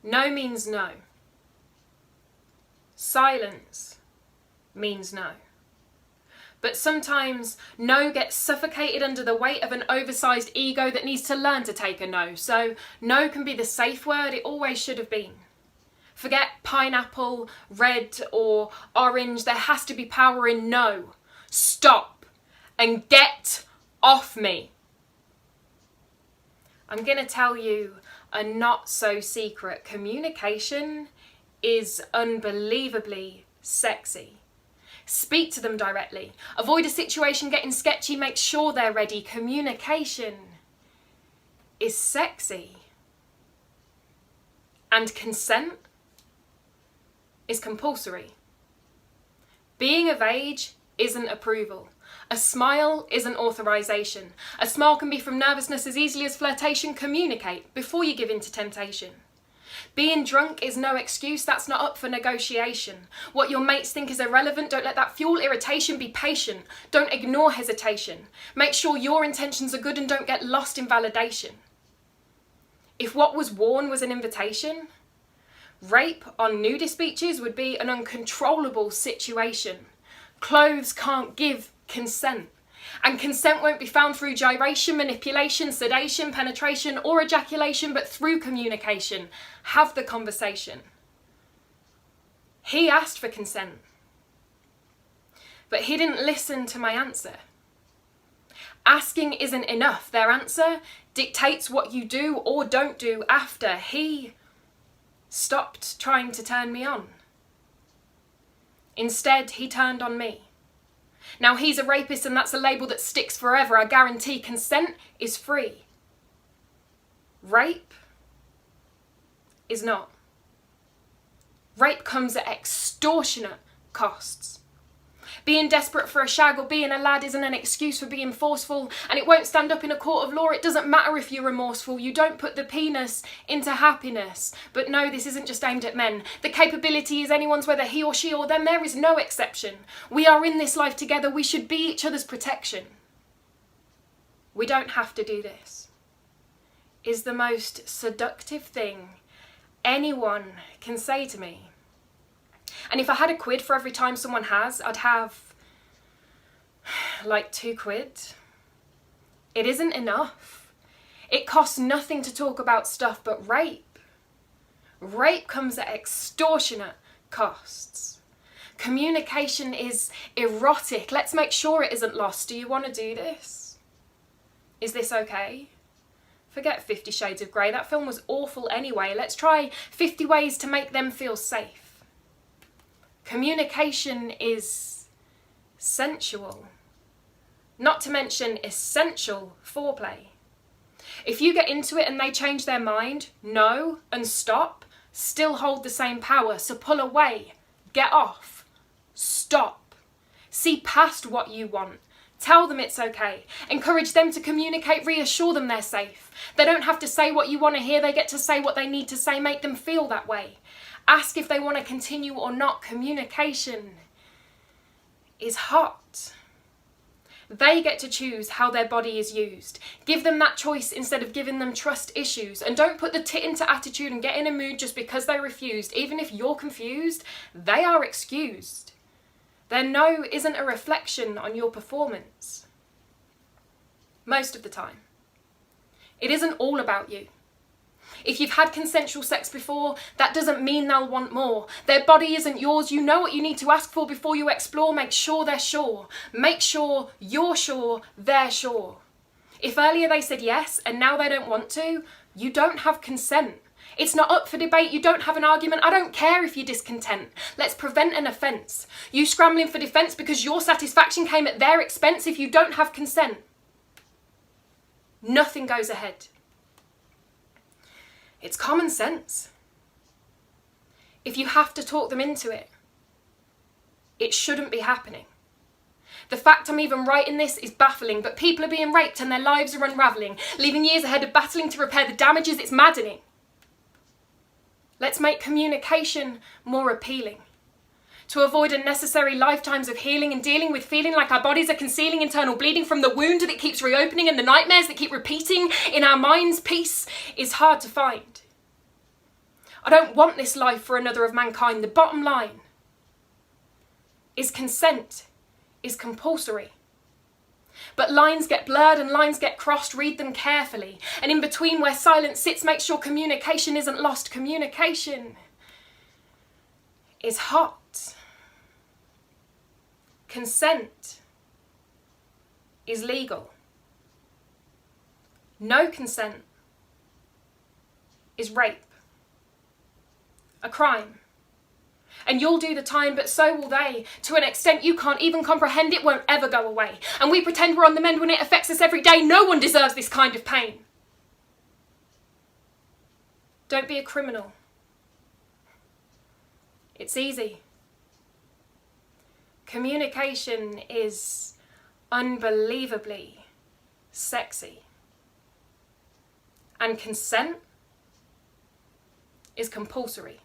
No means no. Silence means no. But sometimes no gets suffocated under the weight of an oversized ego that needs to learn to take a no. So no can be the safe word it always should have been. Forget pineapple, red or orange. There has to be power in no. Stop and get off me. I'm going to tell you a not so secret. Communication is unbelievably sexy. Speak to them directly. Avoid a situation getting sketchy. Make sure they're ready. Communication is sexy. And consent is compulsory. Being of age isn't approval. A smile isn't authorization. A smile can be from nervousness as easily as flirtation. Communicate before you give in to temptation. Being drunk is no excuse. That's not up for negotiation. What your mates think is irrelevant, don't let that fuel irritation. Be patient. Don't ignore hesitation. Make sure your intentions are good and don't get lost in validation. If what was worn was an invitation, rape on nudist beaches would be an uncontrollable situation. Clothes can't give consent. And consent won't be found through gyration, manipulation, sedation, penetration, or ejaculation, but through communication. Have the conversation. He asked for consent, but he didn't listen to my answer. Asking isn't enough. Their answer dictates what you do or don't do after. He stopped trying to turn me on. Instead, he turned on me. Now he's a rapist and that's a label that sticks forever. I guarantee consent is free. Rape is not. Rape comes at extortionate costs. Being desperate for a shag or being a lad isn't an excuse for being forceful, and it won't stand up in a court of law. It doesn't matter if you're remorseful. You don't put the penis into happiness. But no, this isn't just aimed at men. The capability is anyone's, whether he or she or them. There is no exception. We are in this life together. We should be each other's protection. We don't have to do this. Is the most seductive thing anyone can say to me. And if I had a quid for every time someone has, I'd have like 2 quid. It isn't enough. It costs nothing to talk about stuff but rape. Rape comes at extortionate costs. Communication is erotic. Let's make sure it isn't lost. Do you want to do this? Is this okay? Forget 50 Shades of Grey. That film was awful anyway. Let's try 50 ways to make them feel safe. Communication is sensual, not to mention essential foreplay. If you get into it and they change their mind, no and stop, still hold the same power. So pull away, get off, stop, see past what you want. Tell them it's okay. Encourage them to communicate, reassure them they're safe. They don't have to say what you want to hear, they get to say what they need to say, make them feel that way. Ask if they want to continue or not. Communication is hot. They get to choose how their body is used. Give them that choice instead of giving them trust issues. And don't put the tit into attitude and get in a mood just because they refused. Even if you're confused, they are excused. Their no isn't a reflection on your performance. Most of the time. It isn't all about you. If you've had consensual sex before, that doesn't mean they'll want more. Their body isn't yours. You know what you need to ask for before you explore. Make sure they're sure. Make sure you're sure they're sure. If earlier they said yes and now they don't want to, you don't have consent. It's not up for debate. You don't have an argument. I don't care if you're discontent. Let's prevent an offence. You scrambling for defence because your satisfaction came at their expense. If you don't have consent, nothing goes ahead. It's common sense. If you have to talk them into it, it shouldn't be happening. The fact I'm even writing this is baffling, but people are being raped and their lives are unravelling, leaving years ahead of battling to repair the damages. It's maddening. Let's make communication more appealing. To avoid unnecessary lifetimes of healing and dealing with feeling like our bodies are concealing internal bleeding from the wound that keeps reopening and the nightmares that keep repeating in our minds, peace is hard to find. I don't want this life for another of mankind. The bottom line is consent is compulsory. But lines get blurred and lines get crossed, read them carefully. And in between where silence sits, make sure communication isn't lost. Communication is hot. Consent is legal. No consent is rape. A crime. And you'll do the time, but so will they. To an extent you can't even comprehend, it won't ever go away. And we pretend we're on the mend when it affects us every day. No one deserves this kind of pain. Don't be a criminal. It's easy. Communication is unbelievably sexy. And consent is compulsory.